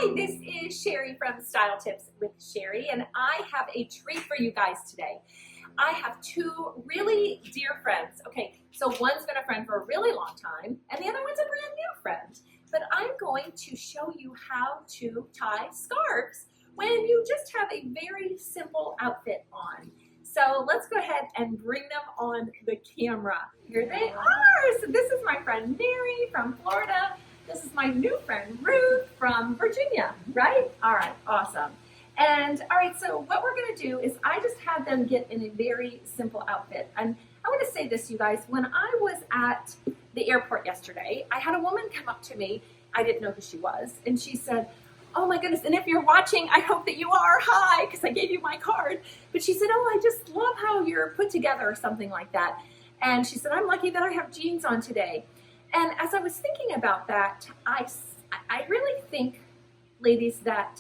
Hi, this is Sherry from Style Tips with Sherry, and I have a treat for you guys today. I have two really dear friends. Okay, so one's been a friend for a really long time, and the other one's a brand new friend. But I'm going to show you how to tie scarves when you just have a very simple outfit on. So let's go ahead and bring them on the camera. Here they are. So this is my friend Mary from Florida. This is my new friend Ruth from Virginia, right? All right, awesome. And all right, so what we're gonna do is I just had them get in a very simple outfit. And I wanna say this, you guys, when I was at the airport yesterday, I had a woman come up to me. I didn't know who she was. And she said, oh my goodness, and if you're watching, I hope that you are, hi, because I gave you my card. But she said, oh, I just love how you're put together or something like that. And she said, I'm lucky that I have jeans on today. And as I was thinking about that, I really think, ladies, that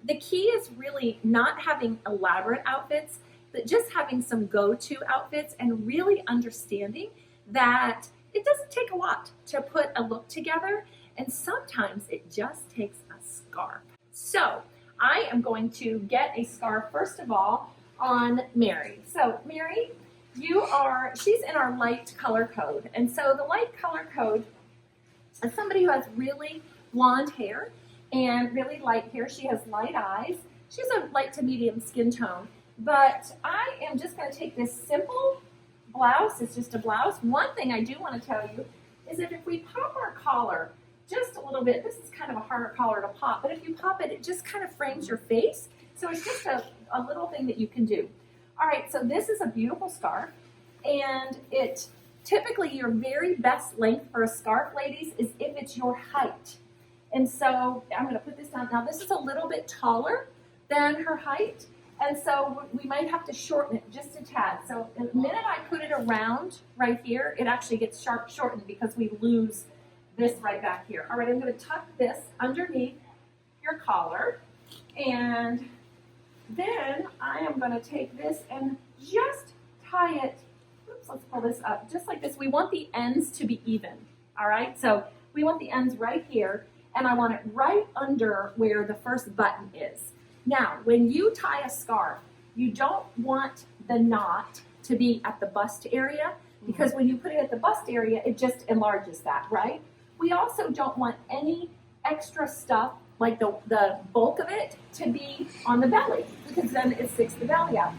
the key is really not having elaborate outfits, but just having some go-to outfits and really understanding that it doesn't take a lot to put a look together. And sometimes it just takes a scarf. So I am going to get a scarf, first of all, on Mary. So Mary, she's in our light color code. And so the light color code is somebody who has really blonde hair and really light hair. She has light eyes. She's a light to medium skin tone. But I am just going to take this simple blouse. It's just a blouse. One thing I do want to tell you is that if we pop our collar just a little bit, this is kind of a harder collar to pop, but if you pop it, it just kind of frames your face. So it's just a little thing that you can do. All right, so this is a beautiful scarf, and it typically your very best length for a scarf, ladies, is if it's your height. And so I'm going to put this down. Now this is a little bit taller than her height, and so we might have to shorten it just a tad. So the minute I put it around right here, it actually gets shortened because we lose this right back here. All right, I'm going to tuck this underneath your collar, and then I am going to take this and just tie it. Oops, let's pull this up just like this. We want the ends to be even. All right, so we want the ends right here, and I want it right under where the first button is. Now, when you tie a scarf, you don't want the knot to be at the bust area, because when you put it at the bust area, it just enlarges that, right? We also don't want any extra stuff, like the bulk of it, to be on the belly, because then it sticks the belly out.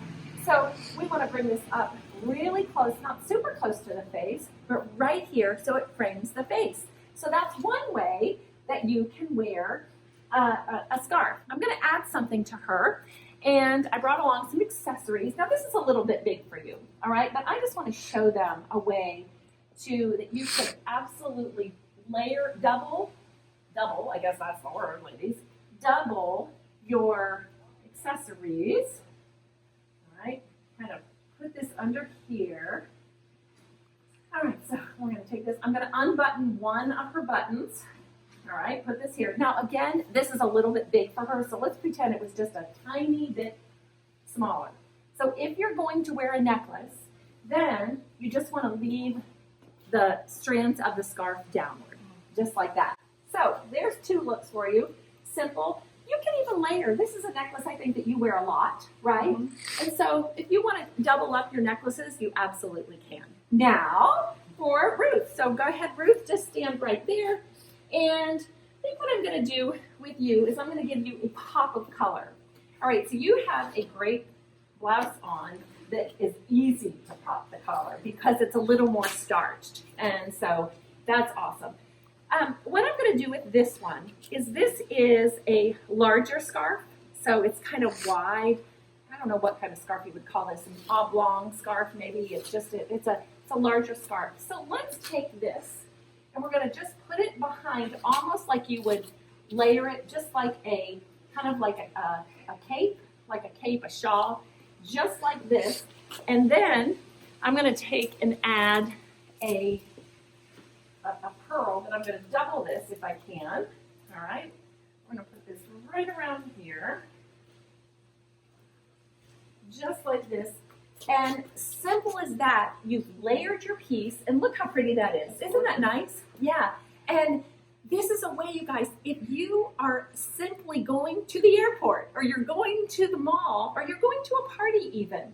So we want to bring this up really close, not super close to the face, but right here so it frames the face. So that's one way that you can wear a scarf. I'm going to add something to her, and I brought along some accessories. Now this is a little bit big for you, all right, but I just want to show them a way that you could absolutely layer, double, I guess that's the word, ladies, double your accessories. All right, kind of put this under here. All right, so we're going to take this. I'm going to unbutton one of her buttons. All right, put this here. Now, again, this is a little bit big for her, so let's pretend it was just a tiny bit smaller. So if you're going to wear a necklace, then you just want to leave the strands of the scarf downward, just like that. So there's two looks for you. Simple. You can even layer. This is a necklace I think that you wear a lot, right? And so if you want to double up your necklaces, you absolutely can. Now for Ruth. So go ahead, Ruth, just stand right there. And I think what I'm going to do with you is I'm going to give you a pop of color. All right, so you have a great blouse on that is easy to pop the collar because it's a little more starched. And so that's awesome. What I'm going to do with this one is this is a larger scarf. So it's kind of wide. I don't know what kind of scarf you would call this, an oblong scarf maybe. It's a larger scarf. So let's take this and we're going to just put it behind, almost like you would layer it, just like a kind of like a cape, a shawl, just like this. And then I'm going to take and add a pearl, but I'm going to double this if I can. All right, I'm going to put this right around here, just like this. And simple as that, you've layered your piece, and look how pretty that is. Isn't that nice? Yeah. And this is a way, you guys, if you are simply probably going to the airport, or you're going to the mall, or you're going to a party even.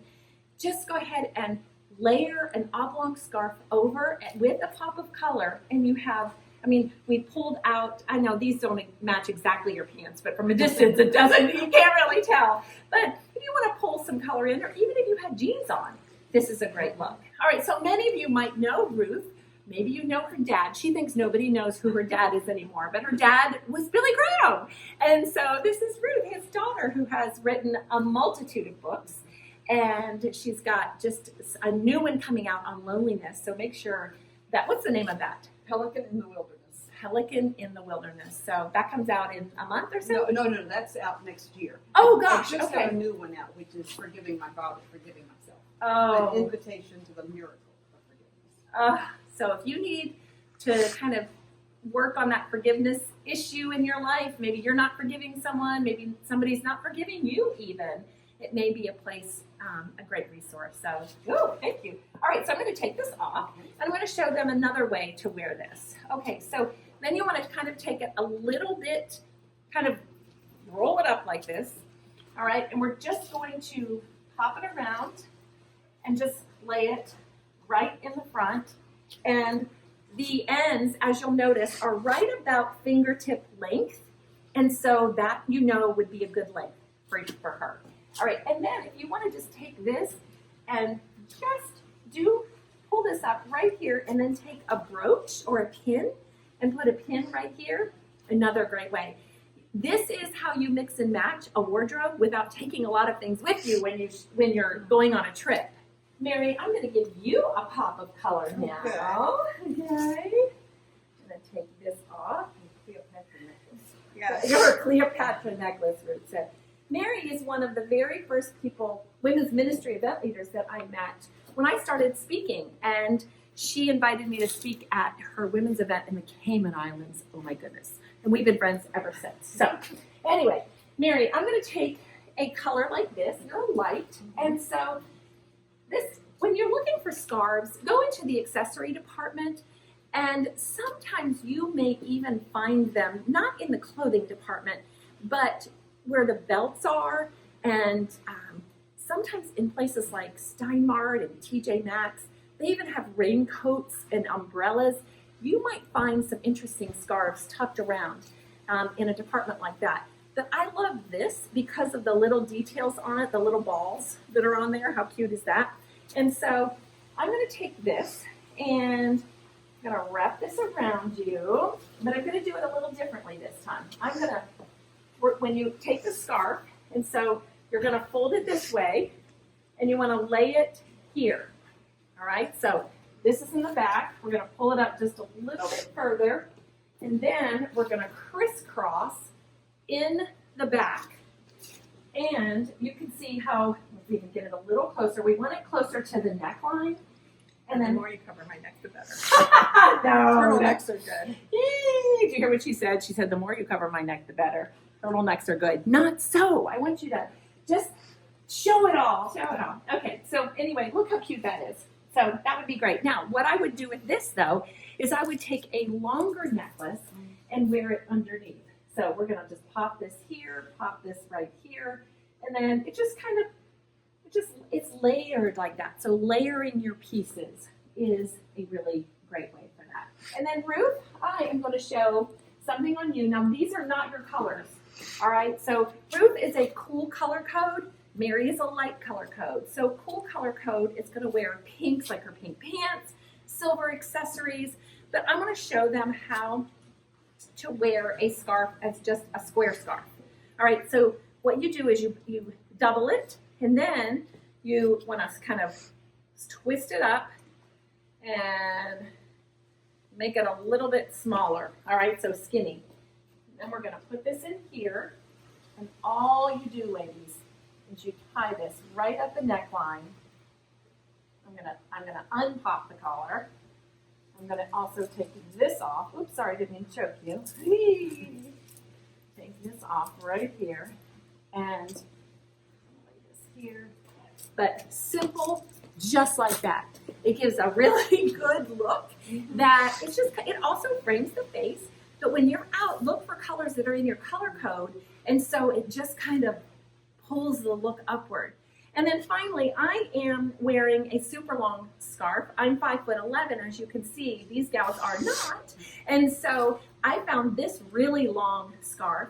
Just go ahead and layer an oblong scarf over with a pop of color, and you have, I mean, we pulled out, I know these don't match exactly your pants, but from a distance it doesn't, you can't really tell. But if you want to pull some color in, or even if you had jeans on, this is a great look. All right, so many of you might know Ruth. Maybe you know her dad. She thinks nobody knows who her dad is anymore, but her dad was Billy Graham. And so this is Ruth, his daughter, who has written a multitude of books. And she's got just a new one coming out on loneliness. So make sure that, what's the name of that? Pelican in the Wilderness. Pelican in the Wilderness. So that comes out in a month or so? No, that's out next year. Oh gosh, I just okay. have a new one out, which is Forgiving My Father, Forgiving Myself. Oh. An invitation to the miracle of forgiveness. So if you need to kind of work on that forgiveness issue in your life, maybe you're not forgiving someone, maybe somebody's not forgiving you even, it may be a place, a great resource. So, thank you. All right, so I'm going to take this off, and I'm going to show them another way to wear this. Okay, so then you want to kind of take it a little bit, kind of roll it up like this. All right, and we're just going to pop it around and just lay it right in the front. And the ends, as you'll notice, are right about fingertip length. And so that, you know, would be a good length for her. All right, and then if you want to just take this and just pull this up right here, and then take a brooch or a pin and put a pin right here. Another great way. This is how you mix and match a wardrobe without taking a lot of things with you when you're going on a trip. Mary, I'm going to give you a pop of color now. Okay. I'm going to take this off. Cleopatra necklace. Yeah. Your Cleopatra necklace, Ruth said. Mary is one of the very first people, women's ministry event leaders that I met when I started speaking. And she invited me to speak at her women's event in the Cayman Islands. Oh my goodness. And we've been friends ever since. So anyway, Mary, I'm going to take a color like this. You're light. And so this, when you're looking for scarves, go into the accessory department, and sometimes you may even find them not in the clothing department, but where the belts are, and sometimes in places like Steinmart and TJ Maxx, they even have raincoats and umbrellas. You might find some interesting scarves tucked around in a department like that. But I love this because of the little details on it, the little balls that are on there. How cute is that? And so I'm going to take this and I'm going to wrap this around you, but I'm going to do it a little differently this time. I'm going to, when you take the scarf, and so you're going to fold it this way, and you want to lay it here. All right, so this is in the back. We're going to pull it up just a little bit further, and then we're going to crisscross in the back. And you can see how, if we can get it a little closer, we want it closer to the neckline. And then the more you cover my neck, the better. No. Turtlenecks are good. Did you hear what she said? She said, the more you cover my neck, the better. Turtlenecks are good. Not so. I want you to just show it all. Show it all. Okay, so anyway, look how cute that is. So that would be great. Now, what I would do with this, though, is I would take a longer necklace and wear it underneath. So we're going to just pop this here, pop this right here, and then it just kind of, it's layered like that. So layering your pieces is a really great way for that. And then Ruth, I am going to show something on you. Now, these are not your colors. All right, so Ruth is a cool color code. Mary is a light color code. So cool color code is going to wear pinks, like her pink pants, silver accessories, but I'm going to show them how to wear a scarf as just a square scarf. All right, so what you do is you double it, and then you want to kind of twist it up and make it a little bit smaller. All right, so skinny. Then we're going to put this in here, and all you do, ladies, is you tie this right at the neckline. I'm gonna unpop the collar. I'm gonna also take this off. Oops, sorry, didn't mean to choke you. Take this off right here, and lay this here. But simple, just like that. It gives a really good look. That it also frames the face, But when you're out, look for colors that are in your color code, and so it just kind of pulls the look upward. And then finally, I am wearing a super long scarf. I'm 5'11", as you can see. These gals are not. And so I found this really long scarf,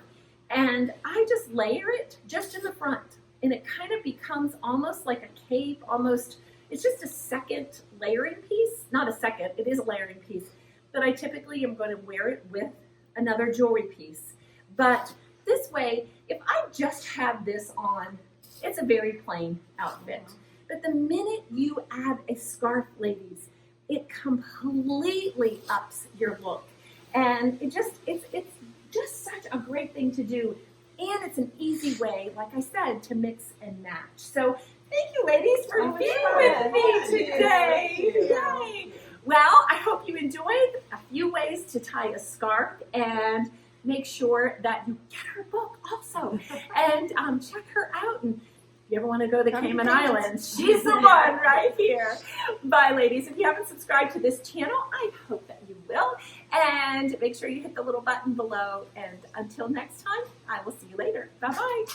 and I just layer it just in the front. And it kind of becomes almost like a cape, almost, it's just a second layering piece. Not a second, it is a layering piece. But I typically am going to wear it with another jewelry piece. But this way, if I just have this on, it's a very plain outfit. But the minute you add a scarf, ladies, it completely ups your look. And it's just such a great thing to do. And it's an easy way, like I said, to mix and match. So thank you, ladies, for being with me today. Yay. Well, I hope you enjoyed a few ways to tie a scarf, and make sure that you get her book also, and check her out. And if you ever want to go to Cayman Islands, she's the one right here. Bye, ladies. If you haven't subscribed to this channel, I hope that you will. And make sure you hit the little button below. And until next time, I will see you later. Bye-bye.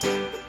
Yay!